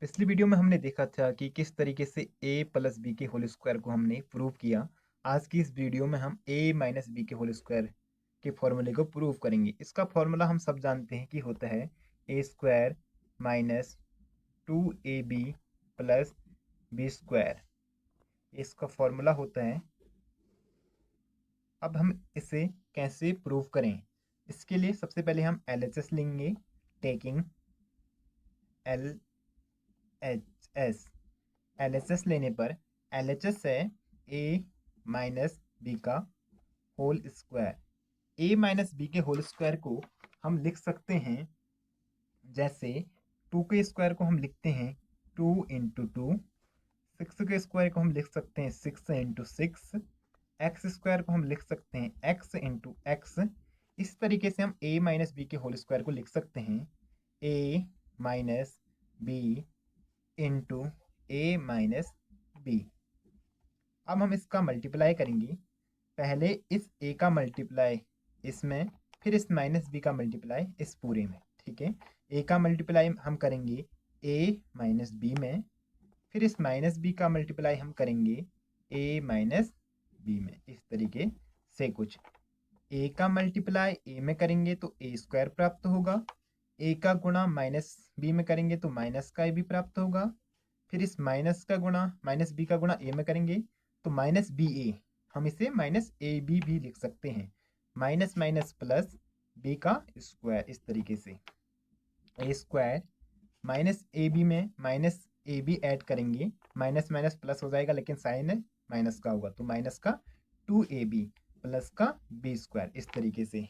पिछली वीडियो में हमने देखा था कि किस तरीके से a प्लस बी के होल स्क्वायर को हमने प्रूव किया। आज की इस वीडियो में हम a माइनस बी के होल स्क्वायर के फॉर्मूले को प्रूव करेंगे। इसका फॉर्मूला हम सब जानते हैं कि होता है a square minus 2ab plus B square. इसका फॉर्मूला होता है। अब हम इसे कैसे प्रूव करें? इसके लिए सबसे पहले हम LHS लेंगे। टेकिंग LHS LHS लेने पर LHS है a माइनस बी का whole square. a minus B के होल स्क्वायर को हम लिख सकते हैं जैसे 2 के स्क्वायर को हम लिखते हैं 2 इंटू 2, 6 के स्क्वायर को हम लिख सकते हैं 6 इंटू 6, एक्स स्क्वायर को हम लिख सकते हैं x इंटू एक्स। इस तरीके से हम a माइनस बी के होल स्क्वायर को लिख सकते हैं a minus B into a minus B. अब हम इसका मल्टीप्लाई करेंगे। पहले इस a का मल्टीप्लाई इसमें, फिर इस माइनस बी का मल्टीप्लाई इस पूरे में। ठीक है, a का मल्टीप्लाई हम करेंगे a माइनस बी में, फिर इस माइनस बी का मल्टीप्लाई हम करेंगे a माइनस बी में। इस तरीके से कुछ a का मल्टीप्लाई a में करेंगे तो a स्क्वायर प्राप्त होगा, a का गुणा माइनस बी में करेंगे तो माइनस का a भी प्राप्त होगा, फिर इस माइनस का गुणा माइनस बी का गुणा a में करेंगे तो माइनस बी ए। हम इसे माइनस ए बी भी लिख सकते हैं, माइनस माइनस प्लस बी का स्क्वायर। इस तरीके से ए स्क्वायर माइनस ए बी में माइनस ए बी ऐड करेंगे, माइनस माइनस प्लस हो जाएगा लेकिन साइन माइनस का होगा तो माइनस का 2ab प्लस का बी स्क्वायर। इस तरीके से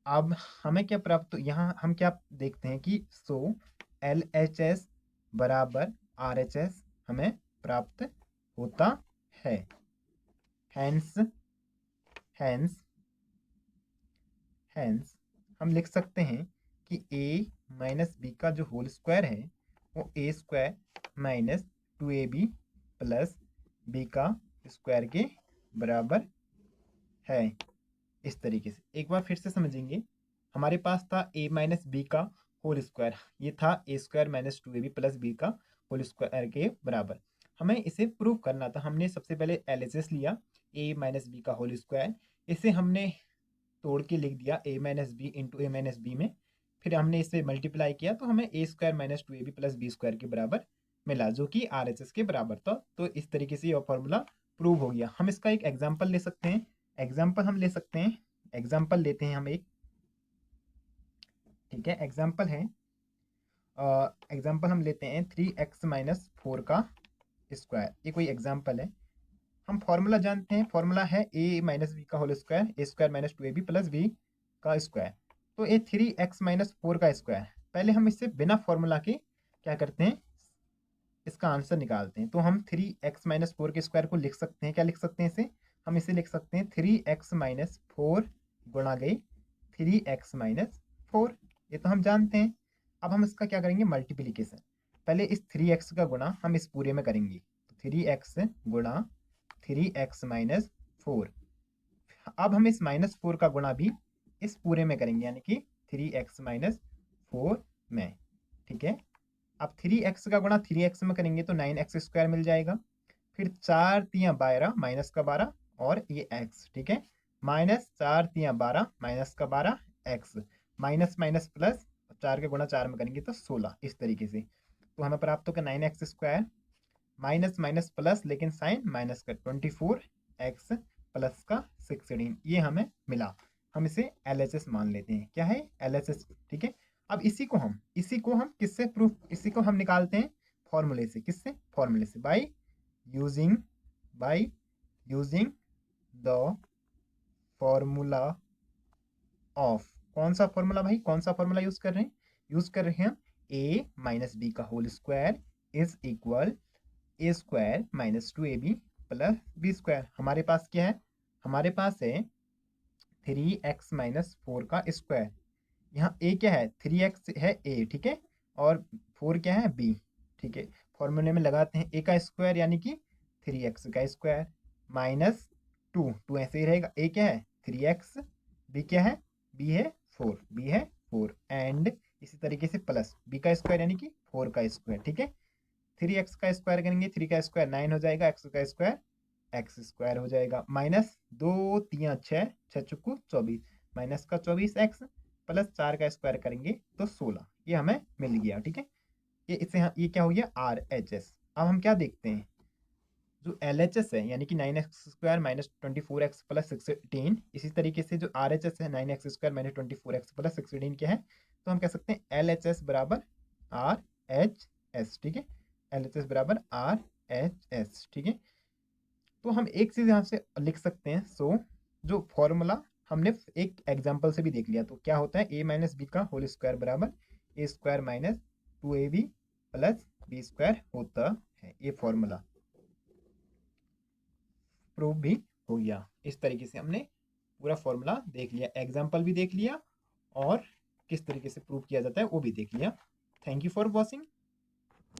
अब हमें क्या प्राप्त, यहाँ हम क्या देखते हैं कि सो LHS बराबर RHS हमें प्राप्त होता है। हैंस हैंस हैंस हम लिख सकते हैं कि a माइनस बी का जो होल स्क्वायर है वो a square minus 2ab plus B का स्क्वायर के बराबर है। इस तरीके से एक बार फिर से समझेंगे। हमारे पास था a माइनस बी का होल स्क्वायर, ये था a square minus 2ab plus B का होल स्क्वायर के बराबर। हमें इसे प्रूव करना था। हमने सबसे पहले LHS लिया a माइनस बी का होल स्क्वायर, इसे हमने तोड़ के लिख दिया a minus B into A minus B में, फिर हमने इसे मल्टीप्लाई किया तो हमें a square minus 2ab plus B square के बराबर मिला जो कि RHS के बराबर था। तो इस तरीके से यह फॉर्मूला प्रूव हो गया। हम इसका एक एग्जाम्पल ले सकते हैं। एग्जाम्पल हम ले सकते हैं, एग्जाम्पल लेते हैं हम एक। ठीक है, एग्जाम्पल है, एग्जाम्पल हम लेते हैं 3x माइनस 4 का स्क्वायर। ये कोई एग्जाम्पल है। हम फॉर्मूला जानते हैं, फॉर्मूला है a माइनस बी का whole square, A square minus 2ab plus B का स्क्वायर। तो ये 3x माइनस 4 का स्क्वायर। पहले हम इससे बिना फॉर्मूला के क्या करते हैं, इसका आंसर निकालते हैं। तो हम 3x माइनस 4 के स्क्वायर को लिख सकते हैं। क्या लिख सकते हैं इसे? हम इसे लिख सकते हैं 3x माइनस 4 गुणा गई 3x माइनस 4। ये तो हम जानते हैं। अब हम इसका क्या करेंगे, मल्टीप्लीकेशन। पहले इस 3x का गुणा हम इस पूरे में करेंगे तो 3x गुणा 3x माइनस 4। अब हम इस माइनस 4 का गुणा भी इस पूरे में करेंगे यानी कि 3x माइनस 4 में। ठीक है, अब 3x का गुणा 3x में करेंगे तो 9x स्क्वायर मिल जाएगा। फिर 4 तियाँ 12 माइनस का 12 और ये x। ठीक है, माइनस 4 तियाँ 12 माइनस का 12 x, माइनस माइनस प्लस, 4 के गुणा 4 में करेंगे तो 16। इस तरीके से तो हमें प्राप्त होगा 9x square minus minus plus लेकिन साइन माइनस का 24x प्लस का 16। ये हमें मिला। हम इसे LHS मान लेते हैं। क्या है? LHS। ठीक है, अब इसी को हम किससे प्रूफ, इसी को हम निकालते हैं फॉर्मूले से। किससे? फॉर्मूले से, using by using the formula of. कौन सा फॉर्मूला भाई? कौन सा फॉर्मूला यूज कर रहे हैं? यूज कर रहे हैं हम a माइनस बी का whole square is equal A square minus 2ab plus B square. हमारे पास क्या है? हमारे पास है 3x माइनस 4 का स्क्वायर। यहाँ a क्या है? 3x है a। ठीक है, और 4 क्या है? b। ठीक है, फॉर्मूले में लगाते हैं a का स्क्वायर यानी कि 3x का स्क्वायर माइनस 2 ऐसे ही रहेगा। a क्या है? 3x, b क्या है? b है 4 एंड इसी तरीके से प्लस b का स्क्वायर यानी कि 4 का स्क्वायर, ठीक है। 3x का स्क्वायर करेंगे, 3 का स्क्वायर 9 हो जाएगा, x का स्क्वायर एक्स स्क्वायर हो जाएगा, माइनस 2 3 6 6 चुकू 24, माइनस का 24x प्लस 4 का स्क्वायर करेंगे तो 16, ये हमें मिल गया, ठीक है। ये क्या हो गया RHS। अब हम क्या देखते हैं, जो LHS है यानी कि 9x square minus 24x plus 16, इसी तरीके से जो RHS है 9x square minus 24x plus 16 क्या है, तो हम कह सकते हैं LHS बराबर RHS, ठीक है। LHS बराबर RHS, ठीक है। तो हम एक चीज यहाँ से लिख सकते हैं, सो जो फॉर्मूला हमने एक एग्जांपल से भी देख लिया, तो क्या होता है a माइनस बी का होल स्क्वायर बराबर a square minus 2ab plus B square होता है। ये फॉर्मूला प्रूव भी हो गया। इस तरीके से हमने पूरा फॉर्मूला देख लिया, एग्जाम्पल भी देख लिया और किस तरीके से प्रूव किया जाता है वो भी देख लिया। Thank you for watching.